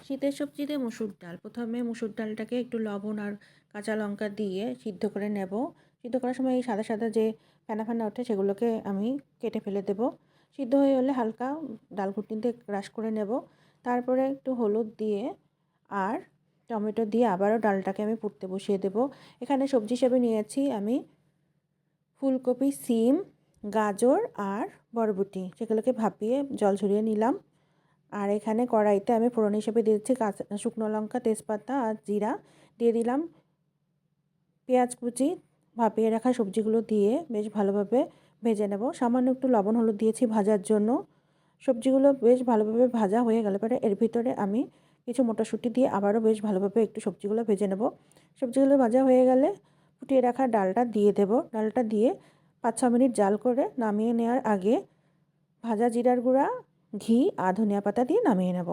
শীতের সবজিতে মুসুর ডাল। প্রথমে মুসুর ডালটাকে একটু লবণ আর কাঁচা লঙ্কা দিয়ে সিদ্ধ করে নেব। সিদ্ধ করার সময় এই সাদা, সাদা যে ফেনা, ফেনা ওঠে সেগুলোকে আমি কেটে ফেলে দেব। সিদ্ধ হয়ে গেলে হালকা ডাল ঘুটনিতে ক্রাশ করে নেব। তারপরে একটু হলুদ দিয়ে আর টমেটো দিয়ে আবারও ডালটাকে আমি ফুটতে বসিয়ে দেব। এখানে সবজি হিসেবে নিয়েছি আমি ফুলকপি, সিম, গাজর আর বরবটি। সেগুলোকে ভাপিয়ে জল ঝরিয়ে নিলাম। আর এখানে কড়াইতে আমি ফোড়ন হিসেবে দিয়ে দিচ্ছি কাঁচা শুকনো লঙ্কা, তেজপাতা আর জিরা। দিয়ে দিলাম পেঁয়াজ কুচি। ভাপিয়ে রাখা সবজিগুলো দিয়ে বেশ ভালোভাবে ভেজে নেব। সামান্য একটু লবণ হলুদ দিয়েছি ভাজার জন্য। সবজিগুলো বেশ ভালোভাবে ভাজা হয়ে গেলে পরে এর ভিতরে আমি কিছু মটরশুঁটি দিয়ে আবারও বেশ ভালোভাবে একটু সবজিগুলো ভেজে নেব। সবজিগুলো ভাজা হয়ে গেলে ফুটিয়ে রাখা ডালটা দিয়ে দেব। ডালটা দিয়ে 5-6 মিনিট জাল করে নামিয়ে নেওয়ার আগে ভাজা জিরার গুঁড়া, ঘি আর ধনিয়া পাতা দিয়ে নামিয়ে নেব।